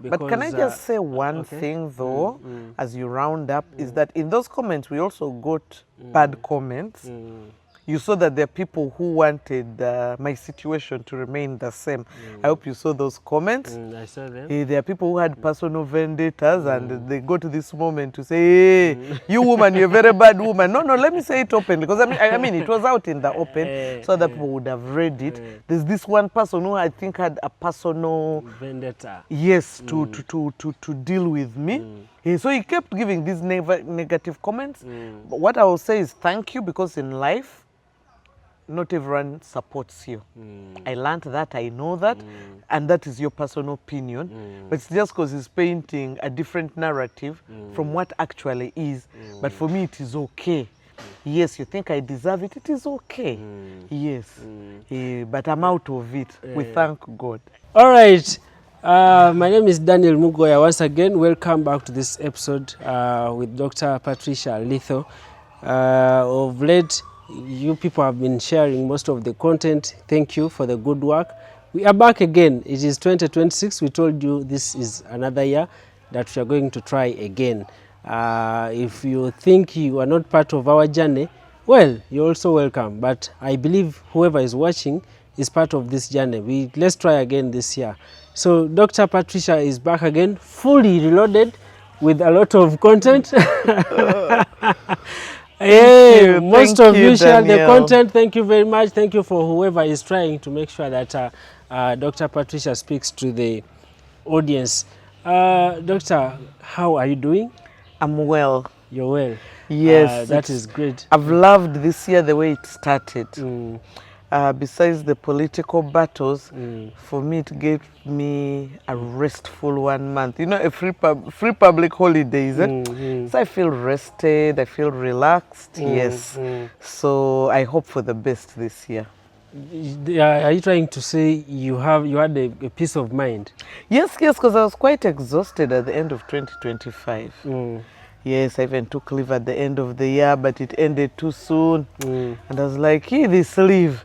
But can I just say one thing though, as you round up, is that in those comments we also got bad comments. You saw that there are people who wanted my situation to remain the same. I hope you saw those comments. I saw them. There are people who had personal vendettas and they go to this moment to say, hey, you woman, you're a very bad woman. No, let me say it openly, because I mean, it was out in the open, so that people would have read it. There's this one person who I think had a personal vendetta. Yes, to deal with me. So he kept giving these negative comments. But what I will say is thank you, because in life, not everyone supports you. I learned that, I know that, and that is your personal opinion. But it's just because he's painting a different narrative from what actually is. But for me, it is okay. Yes, you think I deserve it, it is okay. Yes, but I'm out of it. We thank God. All right. My name is Daniel Mugoya. Once again, welcome back to this episode with Dr. Patricia Litho. Of late, you people have been sharing most of the content. Thank you for the good work. We are back again. It is 2026. We told you this is another year that we are going to try again. If you think you are not part of our journey, well, you're also welcome. But I believe whoever is watching is part of this journey. Let's try again this year. So Dr. Patricia is back again, fully reloaded with a lot of content. Hey, most of you share the content. Thank you very much. Thank you for whoever is trying to make sure that Dr. Patricia speaks to the audience. Doctor, how are you doing? I'm well. You're well? Yes. That is great. I've loved this year the way it started. Besides the political battles, for me it gave me a restful 1 month. You know, a free public holidays. So I feel rested, I feel relaxed, yes. So I hope for the best this year. Are you trying to say you had a peace of mind? Yes, because I was quite exhausted at the end of 2025. Yes, I even took leave at the end of the year, but it ended too soon. And I was like, this leave.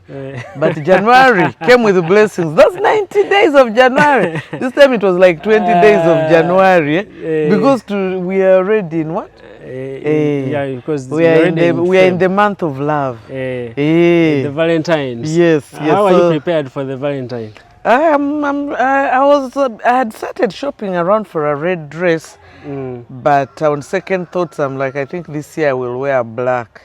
But January came with blessings. That's 90 days of January. This time it was like 20 days of January. Because we are already in what? Yeah, because we are in the month of love. The Valentine's. Yes. How are you prepared for the Valentine? I had started shopping around for a red dress, but on second thoughts, I'm like, I think this year I will wear black.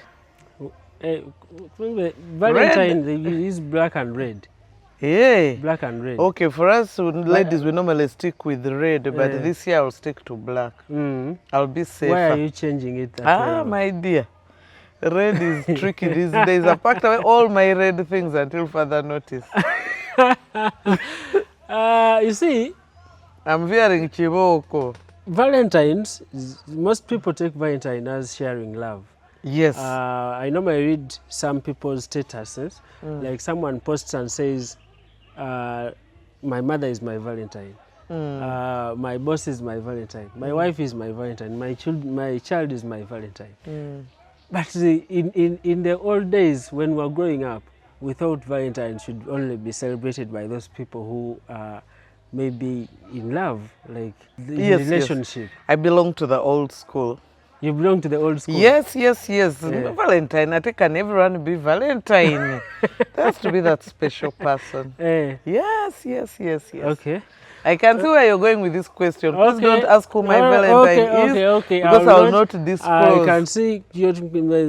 Valentine is black and red. Yeah. Black and red. Okay, for us ladies, we normally stick with red, but this year I'll stick to black. I'll be safer. Why are you changing it? My dear. Red is tricky these days. I packed away all my red things until further notice. You see, I'm wearing chiboko. Valentine's, most people take Valentine as sharing love. Yes. I normally read some people's statuses, like someone posts and says, my mother is my Valentine, my boss is my Valentine, my wife is my Valentine, my child is my Valentine. But in the old days when we were growing up, we thought Valentine should only be celebrated by those people who are maybe in love, like in relationship. Yes. I belong to the old school. You belong to the old school? Yes. Valentine, I think can everyone be Valentine? There has to be that special person. Yes. Okay. I can see where you're going with this question. Please don't ask who my Valentine is. Okay. Because I will not disclose. I can see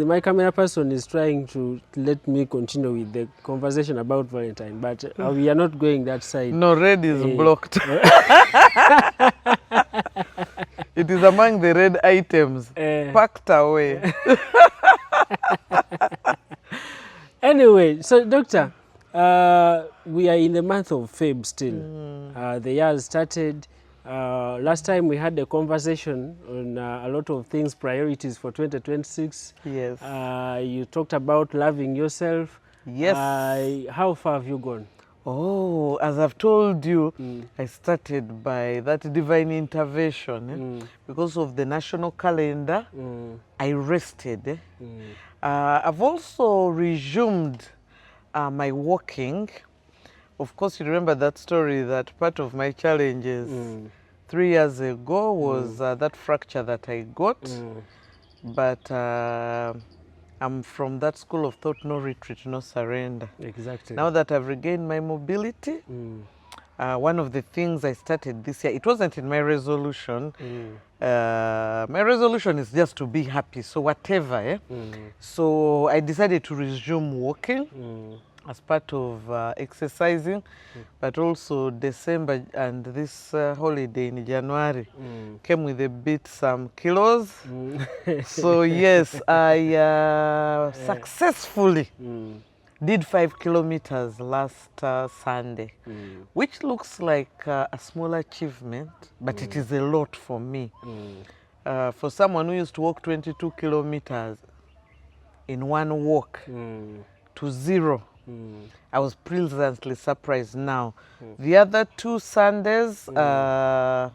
my camera person is trying to let me continue with the conversation about Valentine, but we are not going that side. No, red is blocked. It is among the red items, packed away. Anyway, so doctor, we are in the month of Feb still. The year started. Last time we had a conversation on a lot of things, priorities for 2026. Yes. You talked about loving yourself. Yes. How far have you gone? Oh, as I've told you, I started by that divine intervention. Because of the national calendar, I rested. I've also resumed my walking. Of course, you remember that story, that part of my challenges 3 years ago was that fracture that I got. But I'm from that school of thought, no retreat, no surrender. Exactly. Now that I've regained my mobility, one of the things I started this year, it wasn't in my resolution. My resolution is just to be happy, so whatever. So I decided to resume walking as part of exercising, but also December and this holiday in January came with a bit some kilos. So yes, I successfully did 5 kilometers last Sunday, which looks like a small achievement, but it is a lot for me. For someone who used to walk 22 kilometers in one walk to 0, I was pleasantly surprised now. The other 2 Sundays, I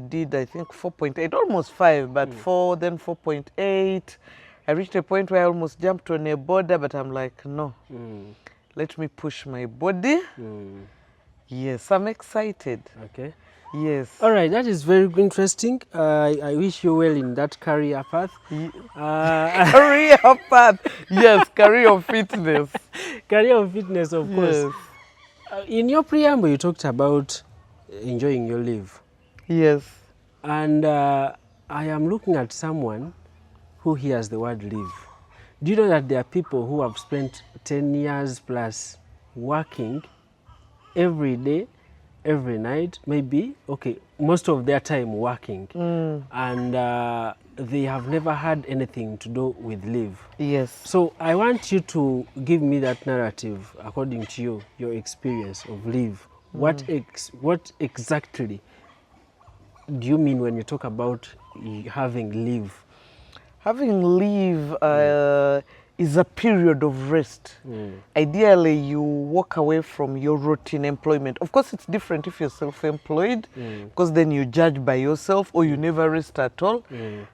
did, I think, 4.8, almost 5, but 4, then 4.8. I reached a point where I almost jumped on a border, but I'm like, no, let me push my body. Yes, I'm excited. Okay. Yes. All right, that is very interesting. I wish you well in that career path. Career path. Yes, career fitness. Career fitness, of course. Yes. In your preamble, you talked about enjoying your life. Yes. And I am looking at someone who hears the word live. Do you know that there are people who have spent 10 years plus working every day, every night, maybe, okay, most of their time working, and they have never had anything to do with live. Yes. So I want you to give me that narrative according to you, your experience of live. What exactly do you mean when you talk about having live? Having leave is a period of rest. Ideally, you walk away from your routine employment. Of course, it's different if you're self-employed, because then you judge by yourself or you never rest at all.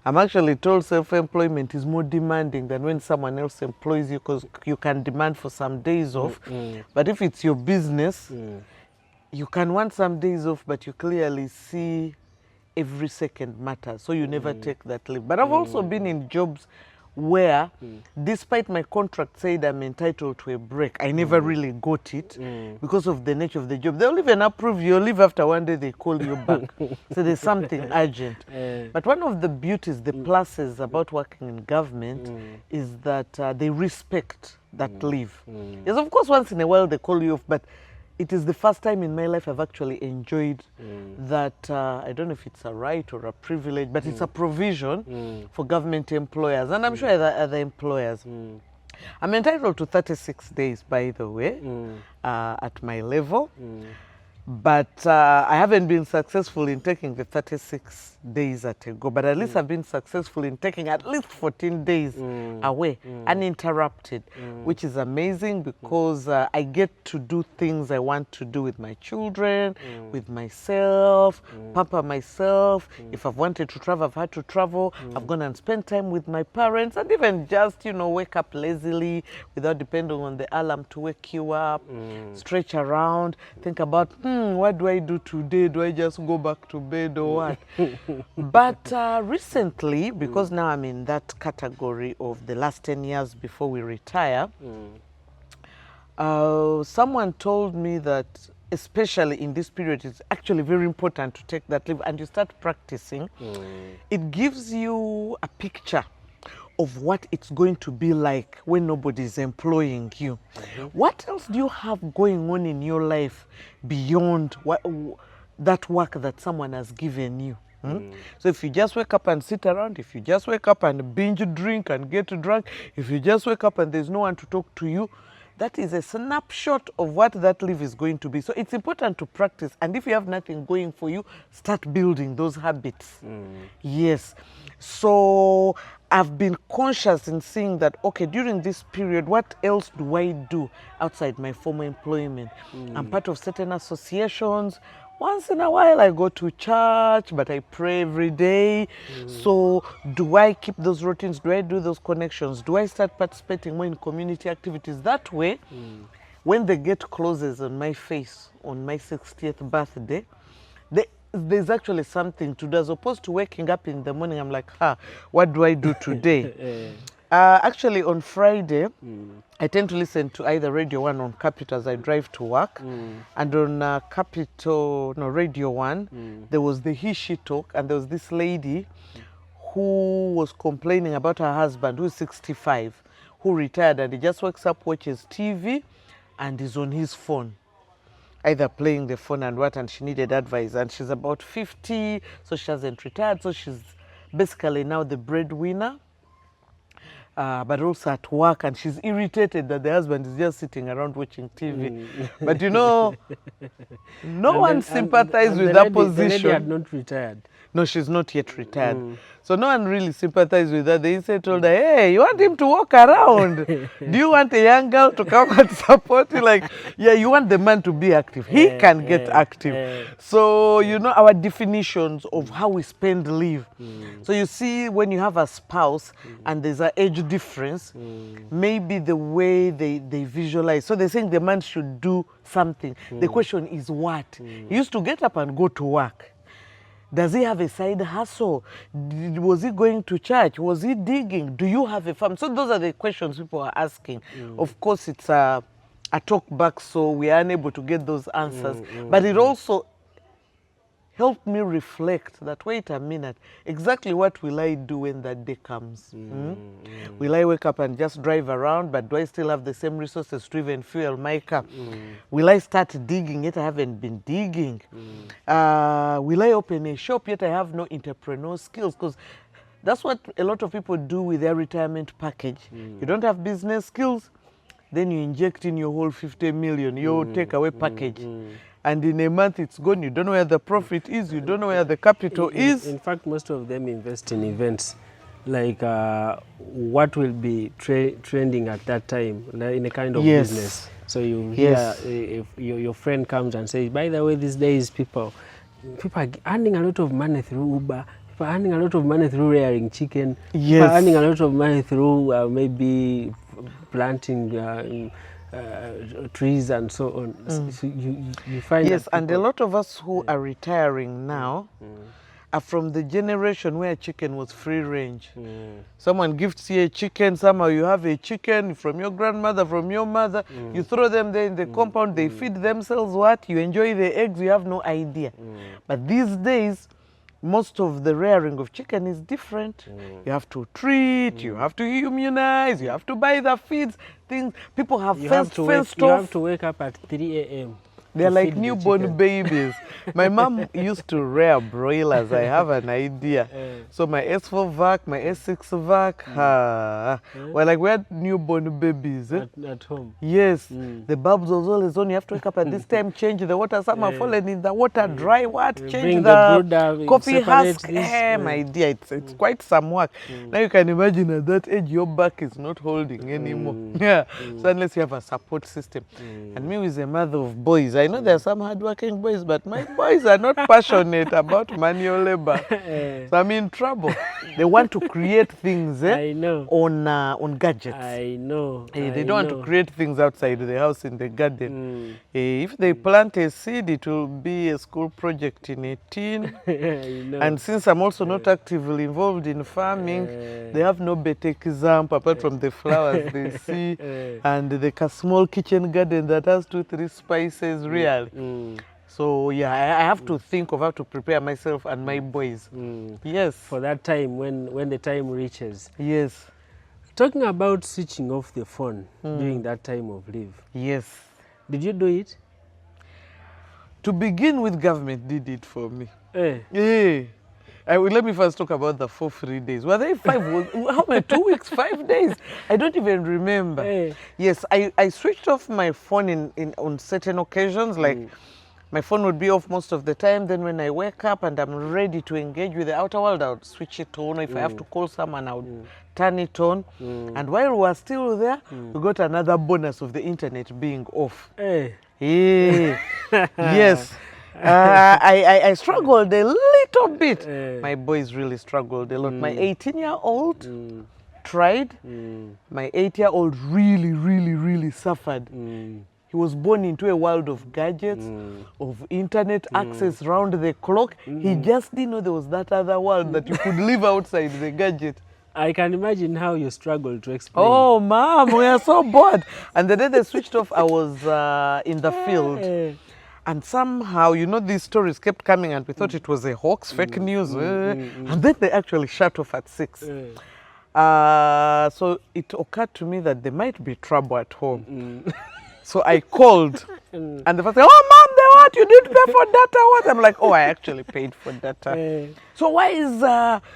I'm actually told self-employment is more demanding than when someone else employs you, because you can demand for some days off. But if it's your business, you can want some days off, but you clearly see every second matters, so you never take that leave. But I've also been in jobs where, despite my contract said I'm entitled to a break, I never really got it because of the nature of the job. They'll even approve your leave after one day they call you back. So there's something urgent. But one of the beauties, the pluses about working in government is that they respect that leave. Yes, of course, once in a while they call you off, but it is the first time in my life I've actually enjoyed that, I don't know if it's a right or a privilege, but it's a provision for government employers, and I'm sure other employers. I'm entitled to 36 days, by the way, at my level. But I haven't been successful in taking the 36 days at a go. But at least I've been successful in taking at least 14 days away, uninterrupted, which is amazing because I get to do things I want to do with my children, with myself, pamper myself. If I've wanted to travel, I've had to travel. I've gone and spent time with my parents, and even just, you know, wake up lazily without depending on the alarm to wake you up, stretch around, think about, what do I do today? Do I just go back to bed or what? But recently, because now I'm in that category of the last 10 years before we retire, someone told me that, especially in this period, it's actually very important to take that leave, and you start practicing. It gives you a picture of what it's going to be like when nobody's employing you. What else do you have going on in your life beyond that work that someone has given you? So if you just wake up and sit around, if you just wake up and binge drink and get drunk, if you just wake up and there's no one to talk to you, that is a snapshot of what that life is going to be. So it's important to practice. And if you have nothing going for you, start building those habits. Yes. So I've been conscious in seeing that, okay, during this period, what else do I do outside my former employment? I'm part of certain associations. Once in a while I go to church, but I pray every day. So do I keep those routines? Do I do those connections? Do I start participating more in community activities? That way, when the gate closes on my face on my 60th birthday, There's actually something to do, as opposed to waking up in the morning. I'm like, what do I do today? Actually, on Friday, I tend to listen to either Radio 1 on Capital as I drive to work. And on Radio 1, there was the he-she talk, and there was this lady who was complaining about her husband, who's 65, who retired, and he just wakes up, watches TV, and is on his phone, either playing the phone and she needed advice. And she's about 50, so she hasn't retired, so she's basically now the breadwinner. But also at work, and she's irritated that the husband is just sitting around watching TV. But no one sympathized with that position. The lady had not retired. No, she's not yet retired. So no one really sympathized with her. They instead told her, hey, you want him to walk around? Do you want a young girl to come and support you? Like, yeah, you want the man to be active. He can get active. So, our definitions of how we spend leave. So you see, when you have a spouse and there's an age difference, maybe the way they visualize. So they're saying the man should do something. The question is what? He used to get up and go to work. Does he have a side hustle? Was he going to church? Was he digging? Do you have a farm? So those are the questions people are asking. Of course, it's a talk back, so we are unable to get those answers. But it also helped me reflect that, wait a minute, exactly what will I do when that day comes? Will I wake up and just drive around, but do I still have the same resources to even fuel my car? Will I start digging, yet I haven't been digging? Will I open a shop, yet I have no entrepreneurial skills? Because that's what a lot of people do with their retirement package. You don't have business skills, then you inject in your whole 50 million, your takeaway package. And in a month it's gone. You don't know where the profit is. You don't know where the capital is. In fact, most of them invest in events, like what will be trending at that time, in a kind of business. So you hear if your friend comes and says, by the way, these days people are earning a lot of money through Uber. People are earning a lot of money through rearing chicken. People are earning a lot of money through maybe planting trees and so on. So you find and a lot of us who are retiring now are from the generation where chicken was free range. Someone gifts you a chicken, somehow you have a chicken from your grandmother, from your mother, you throw them there in the compound, they feed themselves you enjoy the eggs, you have no idea. But these days, most of the rearing of chicken is different. You have to treat, you have to immunize, you have to buy the feeds, things. People have fenced off. You have to wake up at 3 a.m. They're like newborn babies. My mom used to rear broilers. I have an idea. So my S4 vac, my S6 vac, we're newborn babies. At home. Yes. The bulbs was always on. You have to wake up at this time, change the water. Some are falling in the water, dry change the coffee husk. My dear, it's quite some work. Now you can imagine at that age, your back is not holding anymore. So unless you have a support system. And me as a mother of boys, I know there are some hardworking boys, but my boys are not passionate about manual labor. So I'm in trouble. They want to create things on gadgets. I know. They don't want to create things outside the house in the garden. If they plant a seed, it will be a school project in a tin. And since I'm also not actively involved in farming, they have no better example apart from the flowers they see and the small kitchen garden that has 2-3 spices. So I have to think of how to prepare myself and my boys. Yes. For that time when the time reaches. Yes. Talking about switching off the phone during that time of leave. Yes. Did you do it? To begin with, government did it for me. Let me first talk about the 4 free days. Were they 5? How many? 2 weeks, 5 days? I don't even remember. Yes, I switched off my phone on certain occasions. Like my phone would be off most of the time. Then when I wake up and I'm ready to engage with the outer world, I would switch it on. If I have to call someone, I would turn it on. And while we were still there, we got another bonus of the internet being off. Yes. I struggled a little bit. My boys really struggled a lot. My 18-year-old tried. My 8-year-old really suffered. He was born into a world of gadgets, of internet access round the clock. He just didn't know there was that other world that you could live outside the gadget. I can imagine how you struggled to explain. Oh, Mom, we are so bored. And the day they switched off, I was in the field. And somehow, you know, these stories kept coming and we thought it was a hoax, fake news. And then they actually shut off at 6. So it occurred to me that there might be trouble at home. So I called. And the first thing, oh, Mom, they what? You didn't pay for data? What? I'm like, oh, I actually paid for data. So why is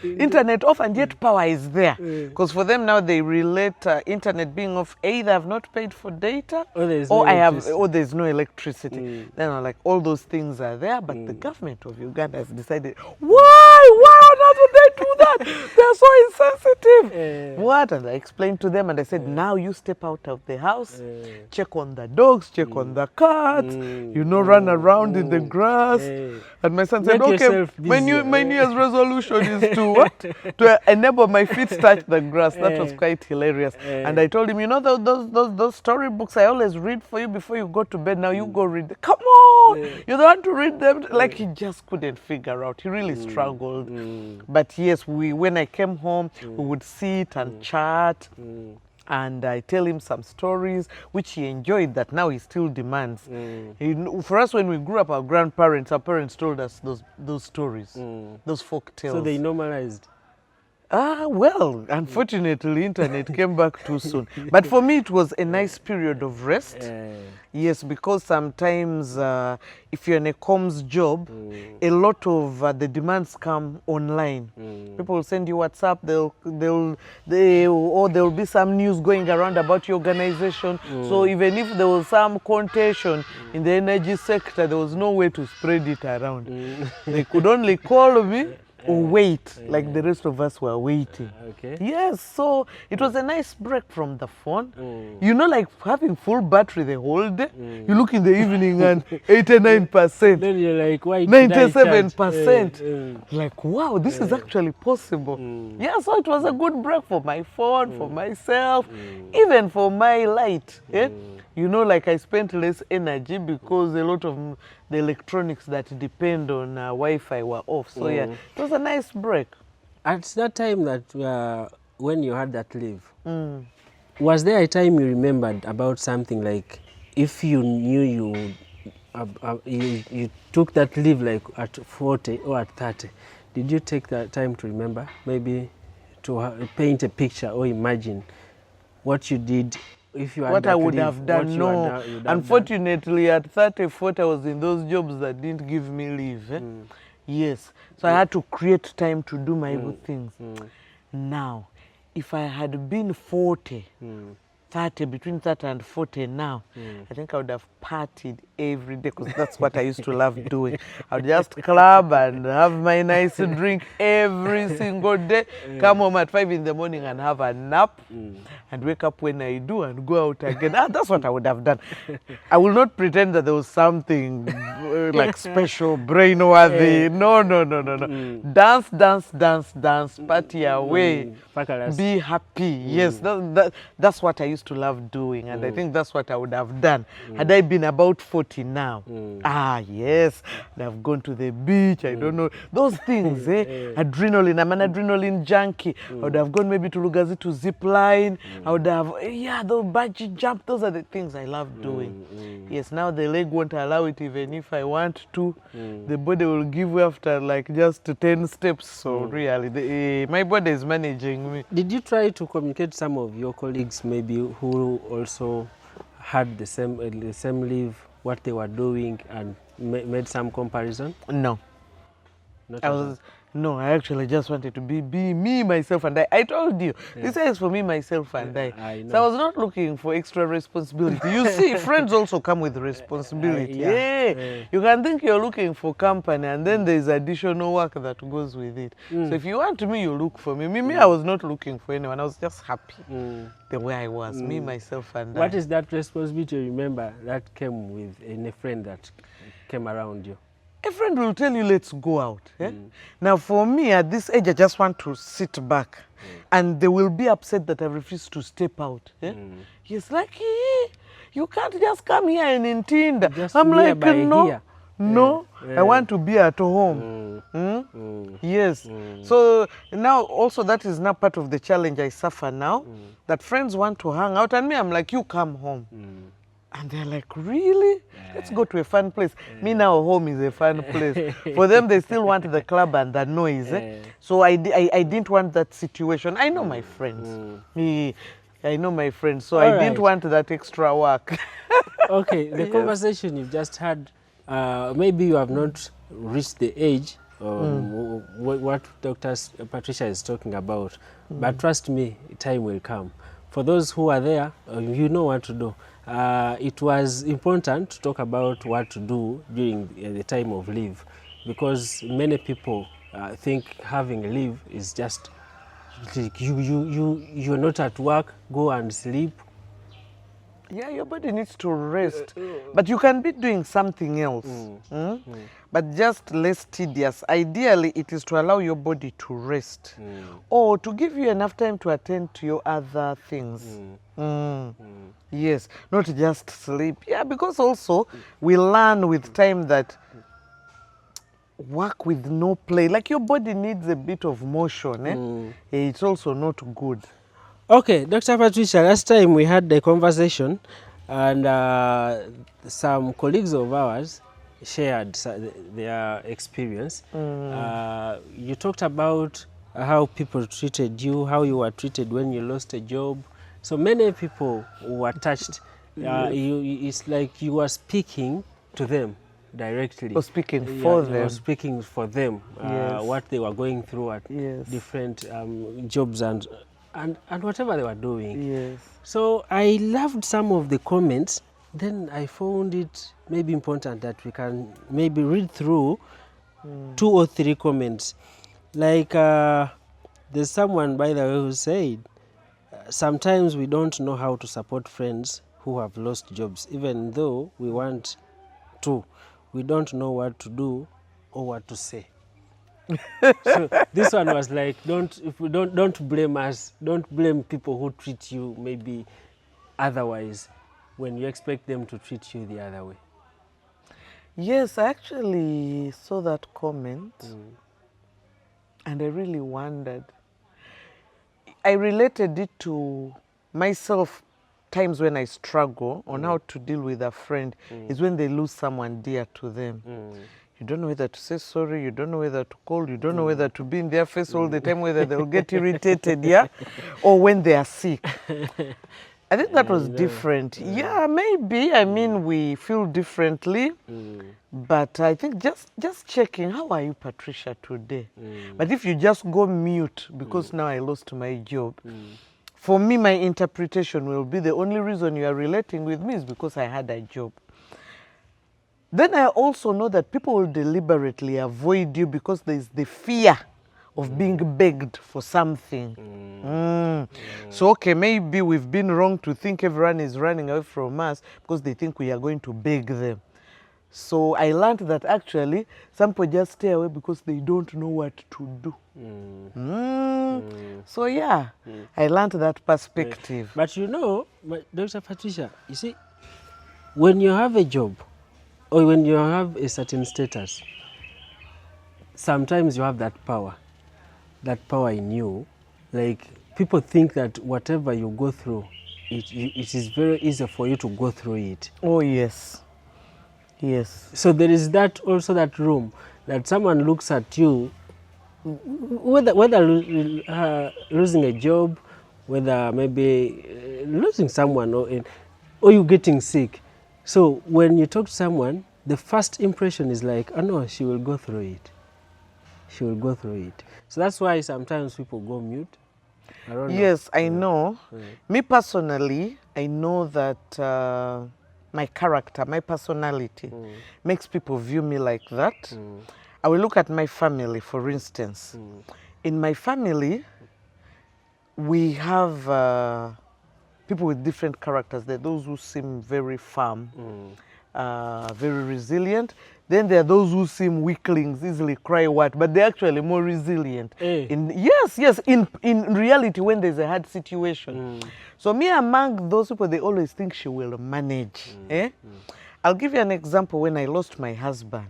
internet off and yet power is there? Because for them now they relate internet being off. Either I've not paid for data, or there's no electricity. Then I'm like, all those things are there, but the government of Uganda has decided, why on earth would they do that? They're so insensitive. What? And I explained to them, and I said, now you step out of the house, check on the dogs, check on the cats, you know, run around in the grass. And my son said, okay, my New Year's resolution is to what? To enable my feet touch the grass. That was quite hilarious. And I told him, you know, those storybooks I always read for you before you go to bed. Now you go read them. Come on, you don't want to read them. Like he just couldn't figure out. He really struggled. But yes, when I came home, we would sit and chat. And I tell him some stories, which he enjoyed, that now he still demands. For us, when we grew up, our parents told us those stories, those folk tales. So they normalized. Well, unfortunately, internet came back too soon. But for me, it was a nice period of rest. Yes, because sometimes if you're in a comms job, a lot of the demands come online. People will send you WhatsApp, or there will be some news going around about your organization. So even if there was some contention in the energy sector, there was no way to spread it around. They could only call me or wait, like the rest of us were waiting. Okay. Yes, so it was a nice break from the phone. You know, like having full battery the whole day. You look in the evening and 89%. Then you're like, why? 97%. Like, wow, this is actually possible. Yeah, so it was a good break for my phone, for myself, even for my light. You know, like I spent less energy because a lot of the electronics that depend on Wi-Fi were off. So yeah, it was a nice break. At that time that when you had that leave, was there a time you remembered about something, like if you knew you took that leave like at 40 or at 30, did you take that time to remember, maybe to paint a picture or imagine what you did? If you had what I would leave, have done, no. Unfortunately, at 30, 40, I was in those jobs that didn't give me leave. Yes, so I had to create time to do my good things. Now, if I had been 40, 30, between 30 and 40 now, I think I would have partied every day, because that's what I used to love doing. I would just club and have my nice drink every single day, come home at 5 in the morning and have a nap, and wake up when I do and go out again. That's what I would have done. I will not pretend that there was something like special, brain-worthy. No. Dance, dance, dance, dance, party away, be happy. Yes, that's what I used to love doing, and I think that's what I would have done had I been about 40 now. Yes, I've gone to the beach. I don't know those things. Adrenaline. I'm an adrenaline junkie. I would have gone maybe to Lugazi to zip line. I would have the bungee jump. Those are the things I love doing. Yes, now the leg won't allow it. Even if I want to, the body will give way after like just 10 steps. So really, my body is managing me. Did you try to communicate some of your colleagues maybe who also had the same leave, what they were doing, and made some comparison? No. No, I actually just wanted to be me, myself, and I. I told you, this is for me, myself, and I. So I was not looking for extra responsibility. You see, friends also come with responsibility. You can think you're looking for company, and then there's additional work that goes with it. So if you want me, you look for me. Me, I was not looking for anyone. I was just happy the way I was, me, myself, and What is that responsibility, remember, that came with in a friend that came around you? A friend will tell you, let's go out. Now, for me, at this age, I just want to sit back. And they will be upset that I refuse to step out. Yes, like, You can't just come here and in Tinder. Just I'm like, nearby no, here. no, I want to be at home. Yes. So now also that is now part of the challenge I suffer now, that friends want to hang out and me, I'm like, you come home. And they're like, really? Let's go to a fun place. Me now, home is a fun place. For them, they still want the club and the noise. So I didn't want that situation. I know my friends. I know my friends. So I didn't want that extra work. Okay, the conversation you've just had, maybe you have not reached the age what Dr. Patricia is talking about, but trust me, time will come. For those who are there, you know what to do. It was important to talk about what to do during the time of leave, because many people think having leave is just like you're not at work, go and sleep. Yeah, your body needs to rest, but you can be doing something else, but just less tedious. Ideally, it is to allow your body to rest or to give you enough time to attend to your other things. Yes, not just sleep. Yeah, because also we learn with time that work with no play, like your body needs a bit of motion. It's also not good. Okay, Dr. Patricia, last time we had the conversation and some colleagues of ours shared their experience. You talked about how people treated you, how you were treated when you lost a job. So many people were touched. It's like you were speaking to them directly. Or speaking for them. Or speaking for them, what they were going through at different jobs and whatever they were doing. Yes. So I loved some of the comments. Then I found it maybe important that we can maybe read through 2 or 3 comments. Like there's someone, by the way, who said, sometimes we don't know how to support friends who have lost jobs, even though we want to. We don't know what to do or what to say. So this one was like, don't blame us, don't blame people who treat you maybe otherwise when you expect them to treat you the other way. Yes, I actually saw that comment and I really wondered. I related it to myself, times when I struggle on how to deal with a friend is when they lose someone dear to them. You don't know whether to say sorry, you don't know whether to call, you don't know whether to be in their face all the time, whether they'll get irritated, or when they are sick. I think that was different. Yeah, maybe. I mean, we feel differently. But I think just checking, how are you, Patricia, today? But if you just go mute because now I lost my job, for me, my interpretation will be the only reason you are relating with me is because I had a job. Then I also know that people will deliberately avoid you because there is the fear of being begged for something. So, okay, maybe we've been wrong to think everyone is running away from us because they think we are going to beg them. So I learned that actually some people just stay away because they don't know what to do. So yeah, I learned that perspective. But you know, Dr. Patricia, you see, when you have a job or when you have a certain status, sometimes you have that power in you. Like, people think that whatever you go through, it is very easy for you to go through it. Oh, yes. Yes. So there is that also that room that someone looks at you, whether losing a job, whether maybe losing someone or you getting sick. So when you talk to someone, the first impression is like, oh no, she will go through it. She will go through it. So that's why sometimes people go mute. I don't know. Yes, I know. Me personally, I know that my character, my personality makes people view me like that. I will look at my family, for instance. In my family, we have people with different characters. There are those who seem very firm, very resilient. Then there are those who seem weaklings, easily cry what, but they're actually more resilient. Yes, in reality when there's a hard situation. So me among those people, they always think she will manage. I'll give you an example. When I lost my husband,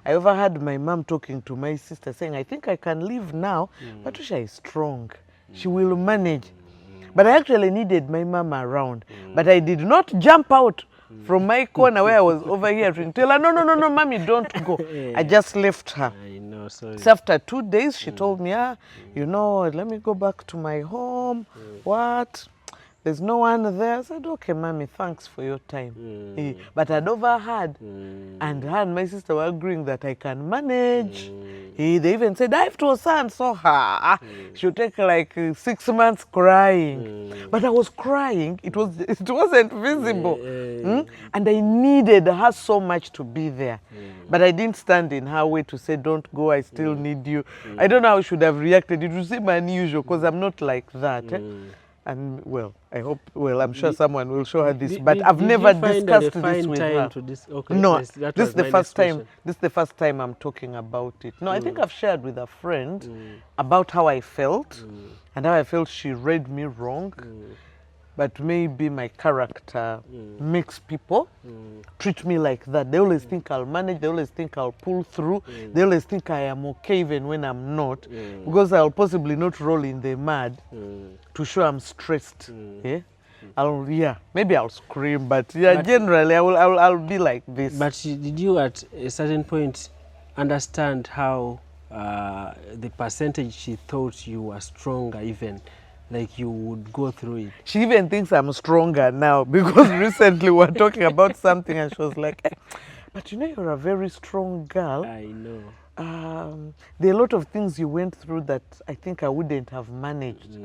I overheard my mom talking to my sister saying, I think I can leave now. Patricia is strong. She will manage. But I actually needed my mom around. But I did not jump out from my corner where I was overhearing. Tell her, no, mommy, don't go. I just left her. I know, sorry. So after 2 days, she told me, let me go back to my home. What? There's no one there. I said, okay, mommy, thanks for your time. But I'd overheard, and her and my sister were agreeing that I can manage. They even said, I have to so and so her. She'll take like 6 months crying. But I was crying. It wasn't visible. And I needed her so much to be there. But I didn't stand in her way to say, don't go, I still need you. I don't know how I should have reacted. It would seem unusual because I'm not like that. And I'm sure someone will show her this, but I've never discussed this with her. No, this is the first time. This is the first time I'm talking about it. No, I think I've shared with a friend about how I felt and how I felt she read me wrong. But maybe my character makes people treat me like that. They always think I'll manage. They always think I'll pull through. They always think I am okay even when I'm not. Because I'll possibly not roll in the mud to show I'm stressed. Maybe I'll scream, but generally I'll be like this. But did you at a certain point understand how the percentage she thought you were stronger even? Like you would go through it. She even thinks I'm stronger now because recently we were talking about something and she was like, but you're a very strong girl. I know. There are a lot of things you went through that I think I wouldn't have managed.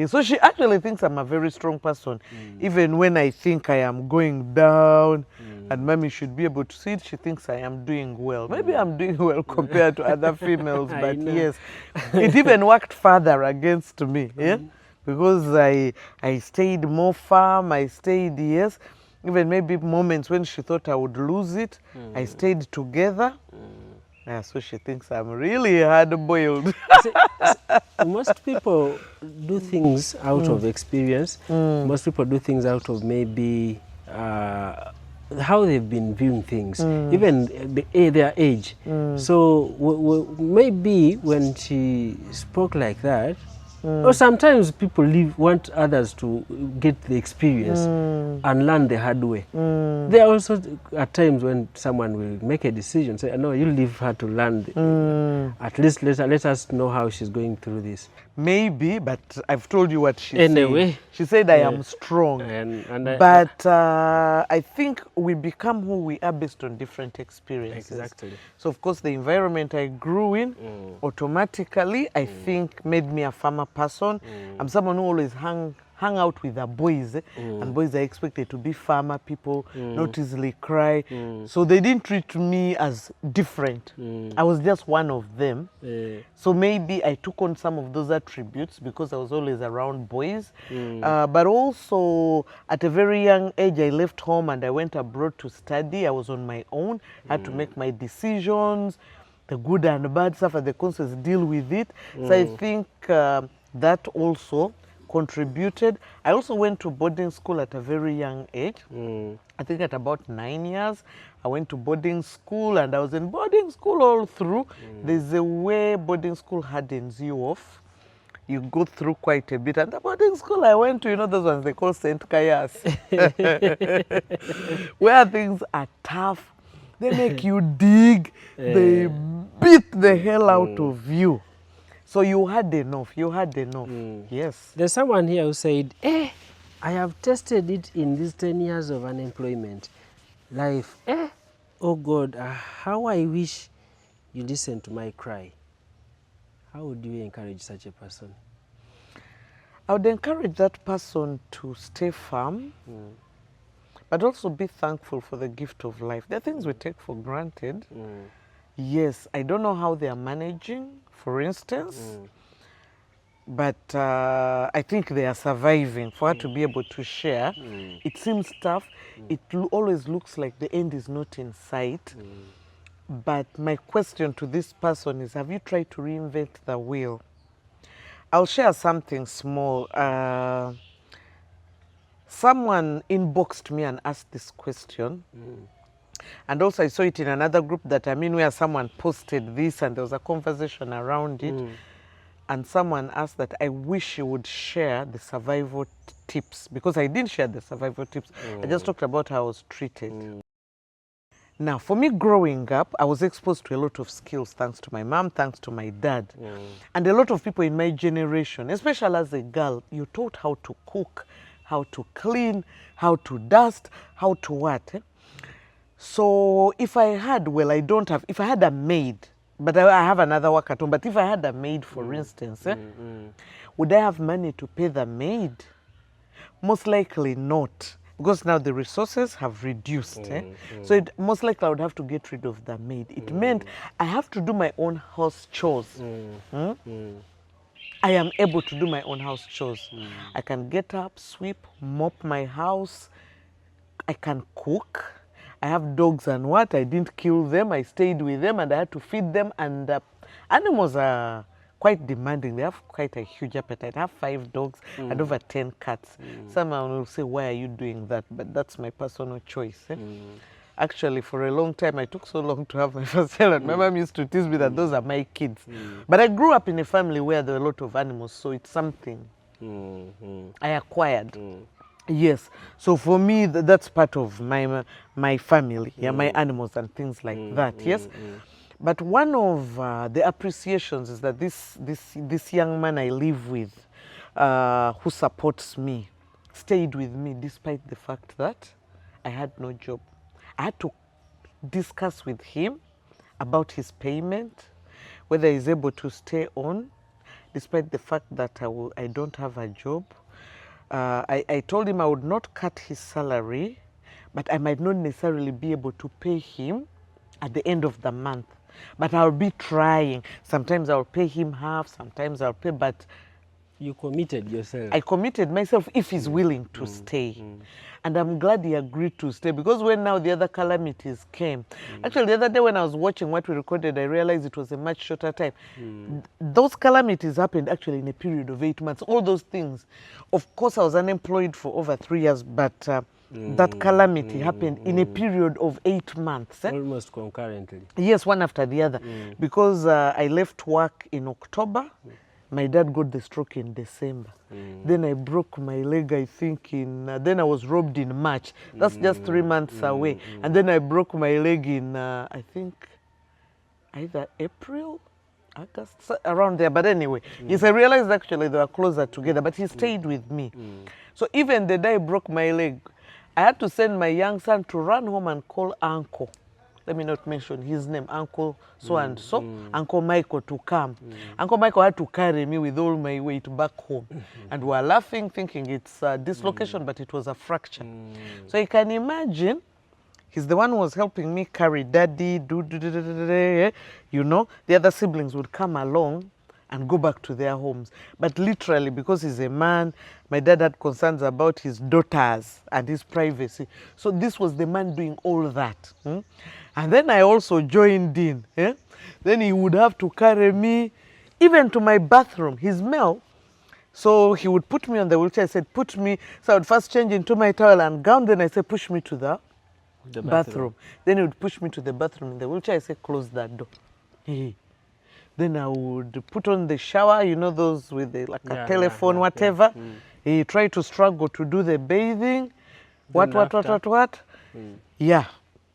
So she actually thinks I'm a very strong person. Even when I think I am going down and mommy should be able to see it, she thinks I am doing well. Maybe I'm doing well compared to other females, but yes, it even worked further against me. Because I stayed more firm, even maybe moments when she thought I would lose it, I stayed together. So she thinks I'm really hard-boiled. Most people do things out of experience. Most people do things out of maybe how they've been viewing things, even their age. So maybe when she spoke like that, or sometimes people want others to get the experience and learn the hard way. There are also at times when someone will make a decision, say, no, you leave her to learn. At least let us know how she's going through this. Maybe, but I've told you what she said. She said I am strong. But I think we become who we are based on different experiences. Exactly. So, of course, the environment I grew in automatically, I think, made me a farmer person. I'm someone who always hung out with the boys, and boys are expected to be farmer people, not easily cry. So they didn't treat me as different. I was just one of them. So maybe I took on some of those attributes because I was always around boys. But also at a very young age, I left home and I went abroad to study. I was on my own. I had to make my decisions, the good and bad, suffer the consequences, deal with it. So I think that also contributed. I also went to boarding school at a very young age. I think at about 9 years, I went to boarding school and I was in boarding school all through. There's a way boarding school hardens you off. You go through quite a bit. And the boarding school I went to, those ones they call St. Caius, where things are tough. They make you dig. They beat the hell out of you. So you had enough. Yes. There's someone here who said, I have tested it in these 10 years of unemployment life. Oh God, how I wish you listened to my cry. How would you encourage such a person? I would encourage that person to stay firm, but also be thankful for the gift of life. There are things we take for granted. Yes, I don't know how they are managing, for instance, but I think they are surviving. For her to be able to share, it seems tough. It always looks like the end is not in sight. But my question to this person is, have you tried to reinvent the wheel? I'll share something small. Someone inboxed me and asked this question. And also I saw it in another group that I'm in where someone posted this and there was a conversation around it. And someone asked that I wish you would share the survival tips, because I didn't share the survival tips. I just talked about how I was treated. Now, for me growing up, I was exposed to a lot of skills thanks to my mom, thanks to my dad. And a lot of people in my generation, especially as a girl, you're taught how to cook, how to clean, how to dust, how to what. So if I had, well, I don't have, if I had a maid, but I have another work at home, but if I had a maid, for instance, would I have money to pay the maid? Most likely not, because now the resources have reduced. So most likely I would have to get rid of the maid. It meant I have to do my own house chores. I am able to do my own house chores. I can get up, sweep, mop my house. I can cook. I have dogs and what? I didn't kill them. I stayed with them and I had to feed them. And animals are quite demanding. They have quite a huge appetite. I have 5 dogs and over 10 cats. Someone will say, why are you doing that? But that's my personal choice. Actually, for a long time, I took so long to have my first child. My mom used to tease me that those are my kids. But I grew up in a family where there were a lot of animals, so it's something I acquired. Yes, so for me, that's part of my family, my animals and things like that, yes. But one of the appreciations is that this young man I live with, who supports me, stayed with me despite the fact that I had no job. I had to discuss with him about his payment, whether he's able to stay on, despite the fact that I don't have a job. I told him I would not cut his salary, but I might not necessarily be able to pay him at the end of the month. But I'll be trying. Sometimes I'll pay him half, sometimes I'll pay, but... You committed yourself. I committed myself if he's willing to stay. And I'm glad he agreed to stay, because when now the other calamities came, actually the other day when I was watching what we recorded, I realized it was a much shorter time. Those calamities happened actually in a period of 8 months. All those things. Of course, I was unemployed for over 3 years, but that calamity happened in a period of 8 months. Almost concurrently. Yes, one after the other. Because I left work in October. My dad got the stroke in December. Then I broke my leg, I think, then I was robbed in March. That's just 3 months away. And then I broke my leg in, I think, either April, August, around there. But anyway, yes, I realized actually they were closer together, but he stayed with me. So even the day I broke my leg, I had to send my young son to run home and call uncle. Let me not mention his name, Uncle so-and-so, Uncle Michael, to come. Uncle Michael had to carry me with all my weight back home. And we were laughing, thinking it's a dislocation, but it was a fracture. So you can imagine, he's the one who was helping me carry daddy, you know. The other siblings would come along and go back to their homes. But literally, because he's a man, my dad had concerns about his daughters and his privacy. So this was the man doing all that. And then I also joined in. Then he would have to carry me even to my bathroom. He's male. So he would put me on the wheelchair. I said, put me. So I would first change into my towel and gown. Then I said, push me to the bathroom. Then he would push me to the bathroom in the wheelchair. I said, close that door. Then I would put on the shower, you know, those with the, like a telephone, whatever. He tried to struggle to do the bathing. What? Yeah.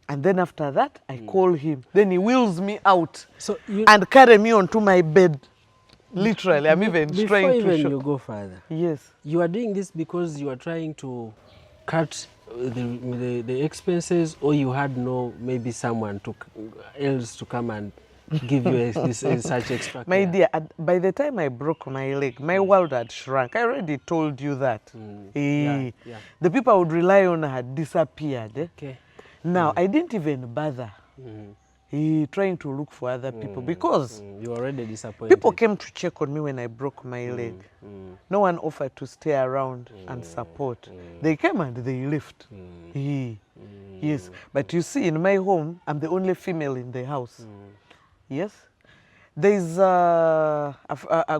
And then after that, I call him. Then he wheels me out and carry me onto my bed. Literally, I'm even trying to show. Before you go further, yes, you are doing this because you are trying to cut the expenses, or you had maybe someone else to come and give you such extra care? My dear, by the time I broke my leg, my world had shrunk. I already told you that. The people I would rely on had disappeared. Okay. Now, I didn't even bother trying to look for other people because you were already disappointed. People came to check on me when I broke my leg. No one offered to stay around and support. They came and they left. Yes, but you see, in my home, I'm the only female in the house. Yes. There's a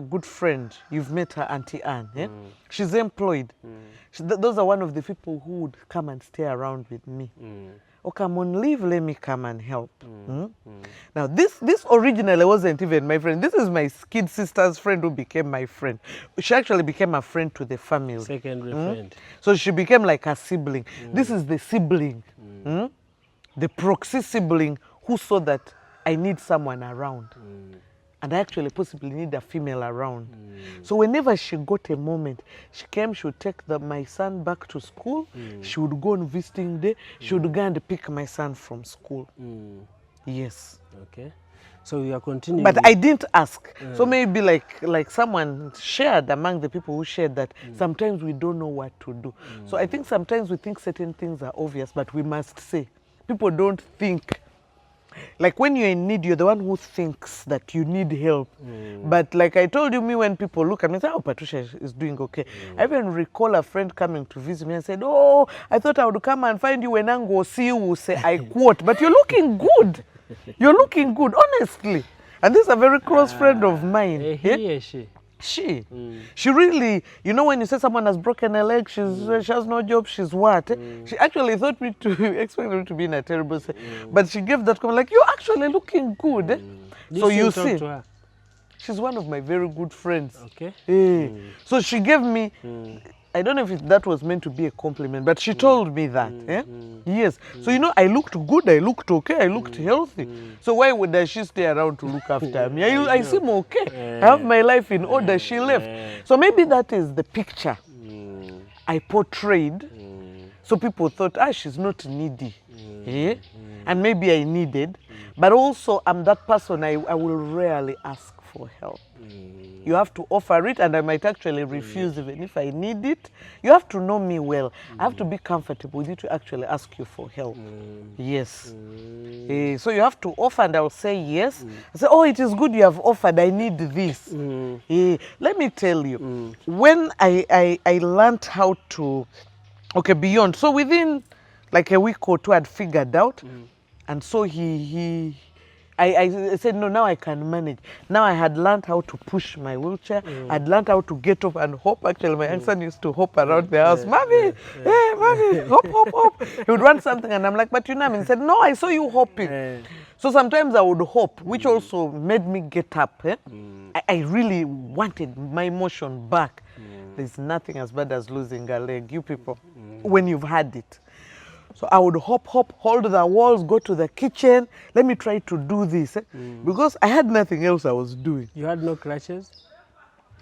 good friend. You've met her, Auntie Anne. Yeah? She's employed. Those are one of the people who would come and stay around with me. Okay, I'm on leave, let me come and help. Now, this originally wasn't even my friend. This is my kid sister's friend who became my friend. She actually became a friend to the family. Secondary friend. So she became like a sibling. This is the sibling, the proxy sibling who saw that I need someone around. And I actually possibly need a female around. So whenever she got a moment, she came, she would take my son back to school. She would go on visiting day. She would go and pick my son from school. Yes. Okay. So you are continuing. But I didn't ask. So maybe like someone shared among the people who shared that sometimes we don't know what to do. So I think sometimes we think certain things are obvious, but we must say. People don't think. Like when you're in need, you're the one who thinks that you need help. But like I told you, me when people look at me and say, oh, Patricia is doing okay. I even recall a friend coming to visit me and said, oh, I thought I would come and find you when I go see you, say, I quote, but you're looking good. You're looking good, honestly. And this is a very close friend of mine. He or she? She really, you know, when you say someone has broken a leg, she has no job, she's what? She actually thought me to expect me to be in a terrible state. But she gave that comment like, you're actually looking good. So you see, to her? she's one of my very good friends. Okay. So she gave me, I don't know if that was meant to be a compliment, but she told me that. Yes. So, you know, I looked good, I looked okay, I looked healthy. So why would she stay around to look after me? I seem okay. I have my life in order. She left. So maybe that is the picture I portrayed. So people thought, she's not needy. And maybe I needed. But also, I'm that person, I will rarely ask for help. You have to offer it, and I might actually refuse even if I need it. You have to know me well. I have to be comfortable with you to actually ask you for help. Yes. So you have to offer, and I'll say yes. I say, oh, it is good you have offered. I need this. Let me tell you, when I learned how to, beyond. So within like a week or two, I'd figured out. And so I said, no, now I can manage. Now I had learned how to push my wheelchair. I'd learned how to get up and hop. Actually, my young son used to hop around the house. Mommy, hey, mommy, hop, hop, hop. He would want something, and I'm like, but you know, he said, no, I saw you hopping. So sometimes I would hop, which also made me get up. I really wanted my motion back. There's nothing as bad as losing a leg, you people, when you've had it. So I would hop, hold the walls, go to the kitchen. Let me try to do this. Because I had nothing else I was doing. You had no crutches?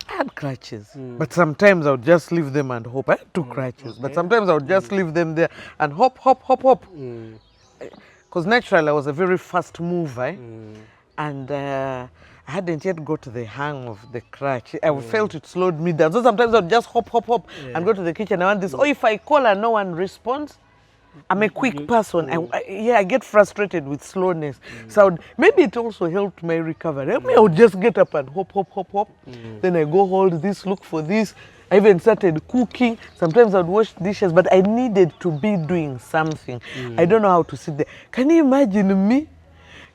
I had crutches. But sometimes I would just leave them and hop. I had two crutches. But sometimes I would just leave them there and hop, hop, hop, hop. Because naturally I was a very fast mover. And I hadn't yet got the hang of the crutch. I felt it slowed me down. So sometimes I would just hop, hop, hop and go to the kitchen. I want this. Or if I call and no one responds, I'm a quick person. I get frustrated with slowness. So maybe it also helped my recovery. I would just get up and hop, hop, hop, hop. Then I go hold this, look for this. I even started cooking. Sometimes I would wash dishes, but I needed to be doing something. I don't know how to sit there. Can you imagine me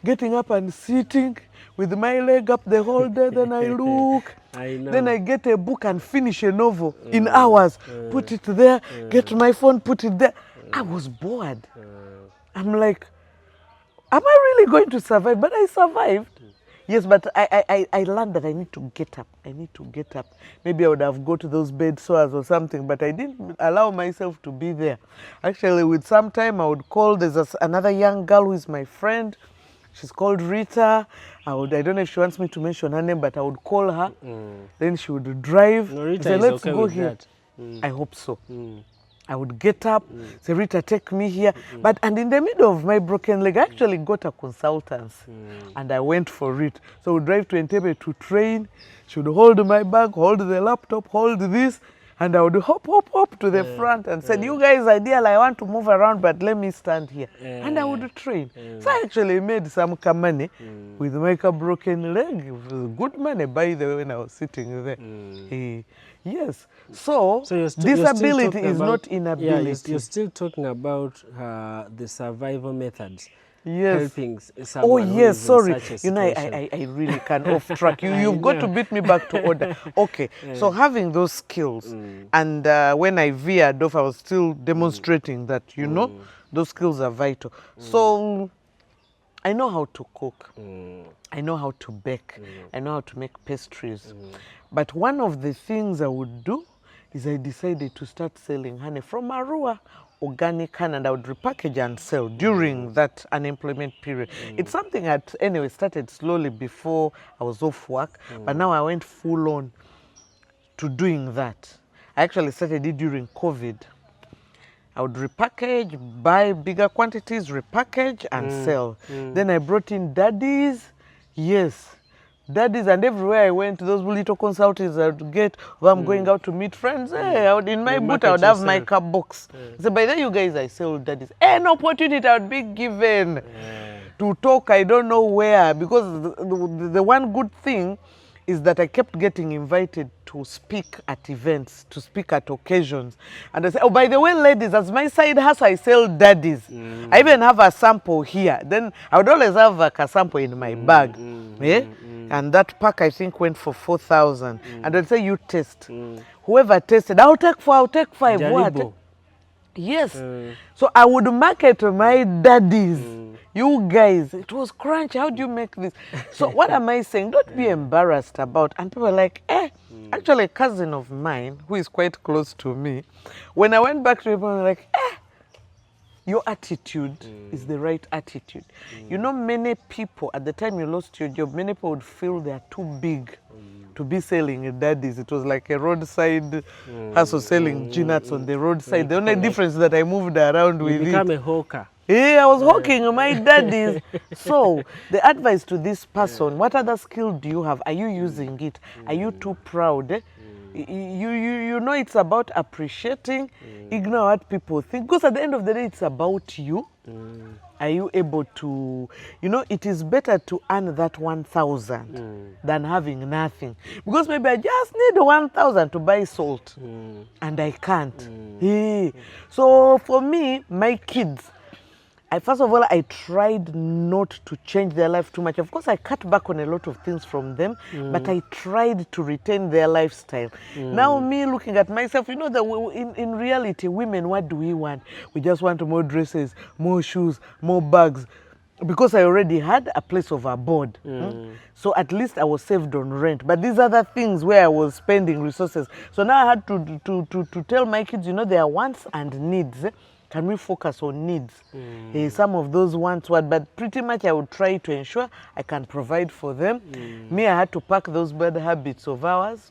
getting up and sitting with my leg up the whole day? Then I look. I know. Then I get a book and finish a novel in hours. Put it there, get my phone, put it there. I was bored. I'm like, am I really going to survive? But I survived. Yes, but I learned that I need to get up. I need to get up. Maybe I would have go to those bed sores or something, but I didn't allow myself to be there. Actually, with some time, I would call. There's another young girl who is my friend. She's called Rita. I don't know if she wants me to mention her name, but I would call her. Then she would drive. No, Rita say, is let's okay go with here. that. I hope so. I would get up, say, Rita, take me here. And in the middle of my broken leg, I actually got a consultancy and I went for it. So I would drive to Entebbe to train. She would hold my bag, hold the laptop, hold this. And I would hop to the front and said, you guys, ideal, I want to move around, but let me stand here. And I would train. So I actually made some money with my broken leg. It was good money, by the way, when I was sitting there. Yes. So disability is not inability. Yeah, you're still talking about the survival methods. Yes. Helping someone. Oh yes, sorry. Such a I really can off track. You've got to beat me back to order. Okay. So having those skills, and when I veered off, I was still demonstrating that those skills are vital. So I know how to cook. I know how to bake. I know how to make pastries. But one of the things I would do is I decided to start selling honey from Arua. Organic honey, and I would repackage and sell during that unemployment period. It's something that anyway started slowly before I was off work, but now I went full on to doing that. I actually started it during COVID. I would repackage, buy bigger quantities, repackage and sell. Then I brought in daddies, yes. Daddies, and everywhere I went, those little consultants I would get, if I'm going out to meet friends, hey, I would, in my boot I would have my cup box. So by then you guys, I sell daddies. An opportunity I would be given to talk, I don't know where, because the one good thing is that I kept getting invited to speak at events, to speak at occasions. And I said, oh, by the way, ladies, as my side hustle, I sell daddies. I even have a sample here. Then I would always have a sample in my bag. And that pack, I think, went for 4,000. And I'd say, you test. Whoever tested, I'll take 5. Jaribu. What? Yes. So I would market my daddies. You guys, it was crunchy. How do you make this? So what am I saying? Don't be embarrassed about. And people are like, actually a cousin of mine who is quite close to me, when I went back to people, they were like, your attitude is the right attitude. You know, many people, at the time you lost your job, many people would feel they are too big to be selling daddies. It was like a roadside hustle, selling nuts on the roadside. The only difference is that I moved around with it. You become a hawker. Yeah, I was hawking my daddies. So the advice to this person, what other skill do you have? Are you using it? Are you too proud? You know, it's about appreciating, ignore what people think. Because at the end of the day, it's about you. Are you able to, it is better to earn that 1,000 than having nothing. Because maybe I just need 1,000 to buy salt and I can't. So for me, my kids, first of all, I tried not to change their life too much. Of course, I cut back on a lot of things from them, but I tried to retain their lifestyle. Now, me looking at myself, that in reality, women, what do we want? We just want more dresses, more shoes, more bags. Because I already had a place of abode. So at least I was saved on rent. But these other things where I was spending resources. So now I had to tell my kids, there are wants and needs. Can we focus on needs? Some of those wants, but pretty much I would try to ensure I can provide for them. Me, I had to pack those bad habits of ours.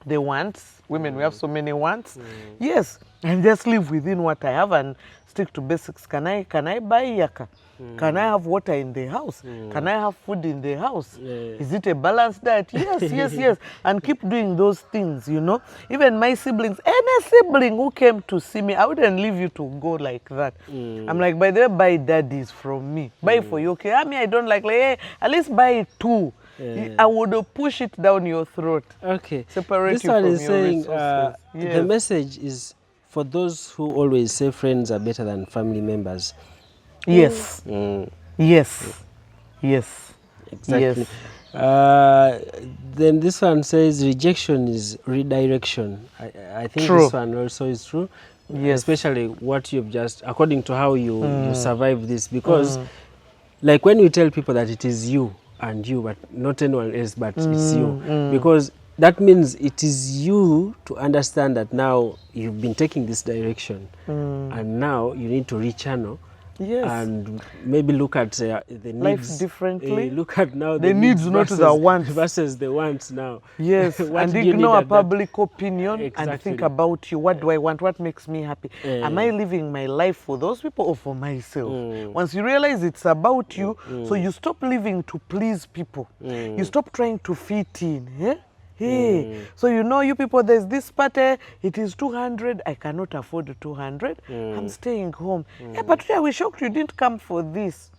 The wants. Women, we have so many wants. Yes, and just live within what I have and stick to basics. Can I buy yaka? Can I have water in the house? Can I have food in the house? Is it a balanced diet? Yes. And keep doing those things, Even my siblings, any sibling who came to see me, I wouldn't leave you to go like that. I'm like, by the way, buy daddies from me. Buy for you, okay? I don't like, hey, at least buy 2. I would push it down your throat. Okay. Separate this you one from is your saying, resources. Yes. the message is for those who always say friends are better than family members. Yes. Yes. Exactly. Yes. Then this one says rejection is redirection. I think True. this one also is true. Yes. Especially what you've just, according to how you survive this. Because like when you tell people that it is you and you, but not anyone else, but it's you. Because that means it is you to understand that now you've been taking this direction and now you need to rechannel. Yes. And maybe look at the needs. Life differently. Look at now the needs not versus, the wants. Versus the wants now. Yes, What and do you ignore need at public opinion Exactly. and think about you. What do I want? What makes me happy? Am I living my life for those people or for myself? Once you realize it's about you, so you stop living to please people. You stop trying to fit in. Hey, so you know, you people, there's this party, it is 200, I cannot afford 200, I'm staying home. Hey, Patricia, we're shocked you didn't come for this.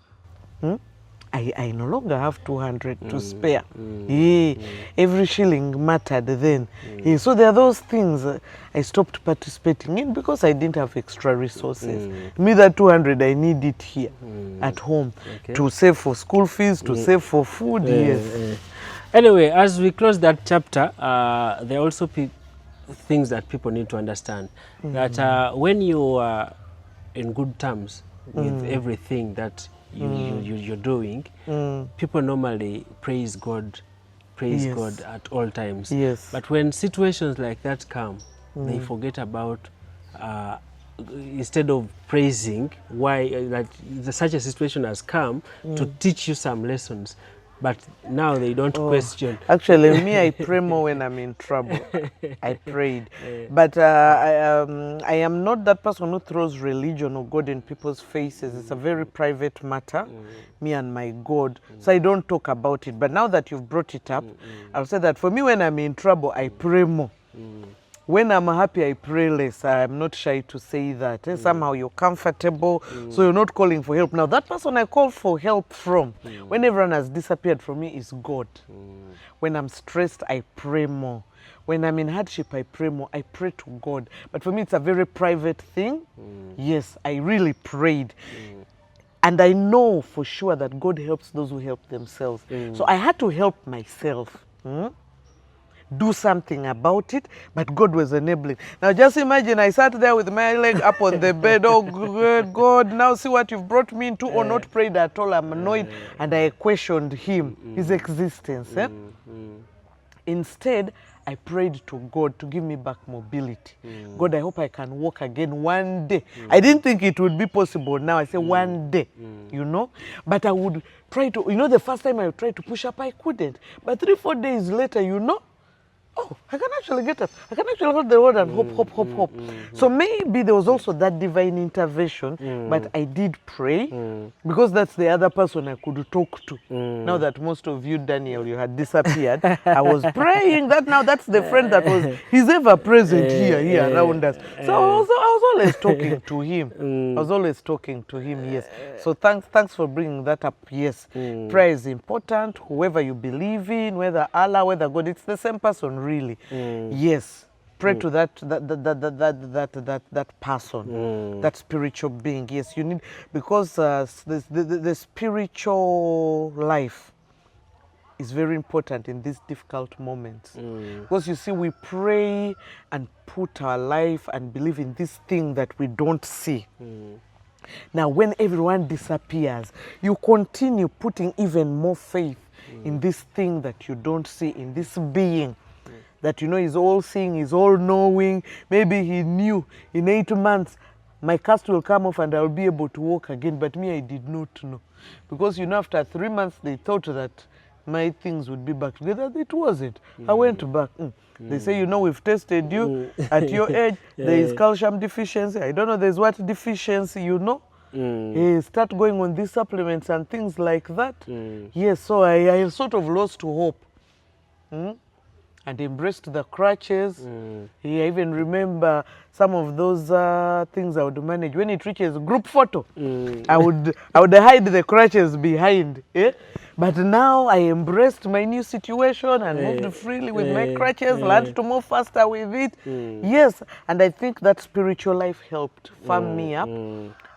I no longer have 200 to spare. Every shilling mattered then. So there are those things I stopped participating in because I didn't have extra resources. Me, that 200, I need it here at home to save for school fees, to save for food. Yes. Anyway, as we close that chapter, there are also things that people need to understand. That when you are in good terms with everything that you're doing, people normally praise God at all times. Yes. But when situations like that come, they forget about, instead of praising why such a situation has come to teach you some lessons. But now they don't question. Actually, me, I pray more when I'm in trouble. I prayed. But I am not that person who throws religion or God in people's faces. It's a very private matter, me and my God. So I don't talk about it. But now that you've brought it up, I'll say that for me, when I'm in trouble, I pray more. When I'm happy, I pray less. I'm not shy to say that. Somehow you're comfortable, so you're not calling for help. Now, that person I call for help from, when everyone has disappeared from me, is God. When I'm stressed, I pray more. When I'm in hardship, I pray more. I pray to God. But for me, it's a very private thing. Yes, I really prayed. And I know for sure that God helps those who help themselves. So I had to help myself. Do something about it, but God was enabling. Now just imagine I sat there with my leg up on the bed. Oh God, now see what you've brought me into, or not prayed at all. I'm annoyed, and I questioned him, his existence. Instead, I prayed to God to give me back mobility. God, I hope I can walk again one day. I didn't think it would be possible now. I say one day, you know. But I would try to, you know, the first time I tried to push up, I couldn't. But 3-4 days later, you know, oh, I can actually get up. I can actually hold the road and hop. So maybe there was also that divine intervention, but I did pray because that's the other person I could talk to. Now that most of you, Daniel, you had disappeared, I was praying that now that's the friend that was, he's ever present here around us. So I was always talking to him. I was always talking to him, yes. So thanks for bringing that up, yes. Prayer is important, whoever you believe in, whether Allah, whether God, it's the same person, really. Yes, pray to that person, that spiritual being. Yes, you need, because the spiritual life is very important in these difficult moments. Because you see, we pray and put our life and believe in this thing that we don't see. Now, when everyone disappears, you continue putting even more faith in this thing that you don't see, in this being that you know is all seeing, is all knowing. Maybe he knew in 8 months my cast will come off and I'll be able to walk again. But me, I did not know. Because you know, after 3 months, they thought that my things would be back together. It wasn't. I went back. They say, you know, we've tested you at your age. There is calcium deficiency. I don't know, there's what deficiency, you know. Start going on these supplements and things like that. Yes, so I sort of lost hope. And embraced the crutches. I even remember some of those things I would manage. When it reaches group photo, I would hide the crutches behind. But now I embraced my new situation and moved freely with my crutches, learned to move faster with it. Yes, and I think that spiritual life helped firm me up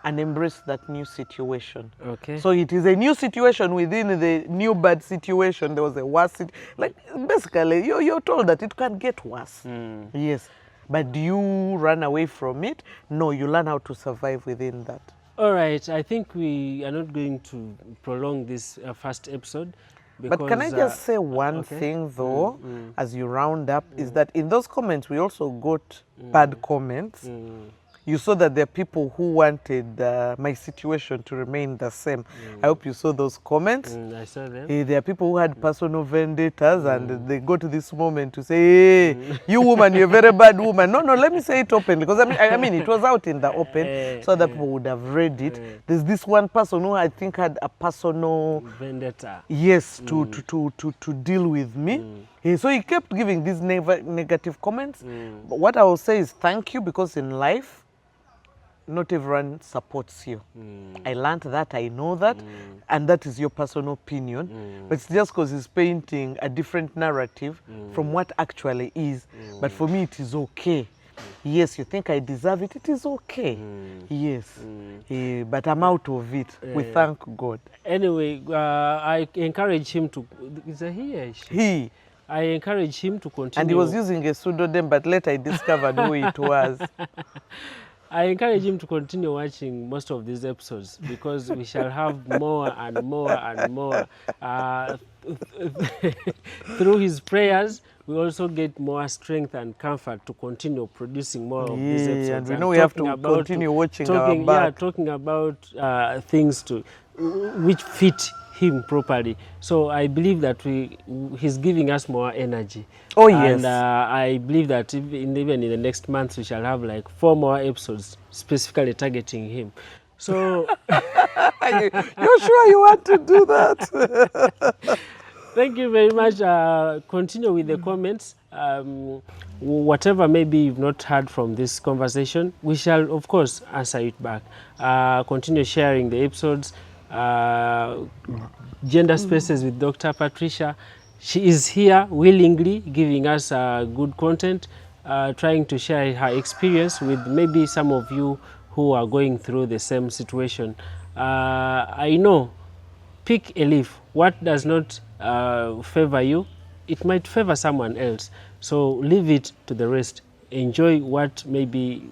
and embrace that new situation. Okay. So it is a new situation within the new bad situation. There was a worse like basically you're told that it can get worse. Yes. But do you run away from it? No, you learn how to survive within that. All right, I think we are not going to prolong this first episode. Because, but can I just say one thing though, as you round up, is that in those comments we also got bad comments. you saw that there are people who wanted my situation to remain the same. I hope you saw those comments. I saw them. There are people who had personal vendettas and they go to this moment to say, hey, you woman, you're a very bad woman. No, let me say it openly, because I mean, it was out in the open, so that people would have read it. There's this one person who I think had a personal vendetta. Yes, to deal with me. So he kept giving these negative comments. But what I will say is thank you, because in life, not everyone supports you. I learned that, I know that, and that is your personal opinion. But it's just because he's painting a different narrative from what actually is. But for me, it is okay. Yes, you think I deserve it, it is okay. Yes, but I'm out of it. We thank God. Anyway, I encourage him to, is it he or she? He. I encourage him to continue. And he was using a pseudonym, but later I discovered who it was. I encourage him to continue watching most of these episodes, because we shall have more and more and more. Through his prayers, we also get more strength and comfort to continue producing more of these episodes. And we know we have to continue watching our back. Yeah, talking about things which fit him properly. So I believe that he's giving us more energy. Oh yes. And I believe that even in the next month we shall have like 4 more episodes specifically targeting him. So you're sure you want to do that? Thank you very much. Continue with the comments. Whatever maybe you've not heard from this conversation, we shall of course answer it back. Continue sharing the episodes. Gender Spaces with Dr. Patricia. She is here willingly giving us good content, trying to share her experience with maybe some of you who are going through the same situation. I know, pick a leaf. What does not favor you, it might favor someone else. So leave it to the rest. Enjoy what maybe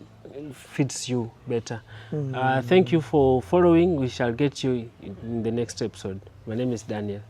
fits you better. Thank you for following. We shall get you in the next episode. My name is Daniel.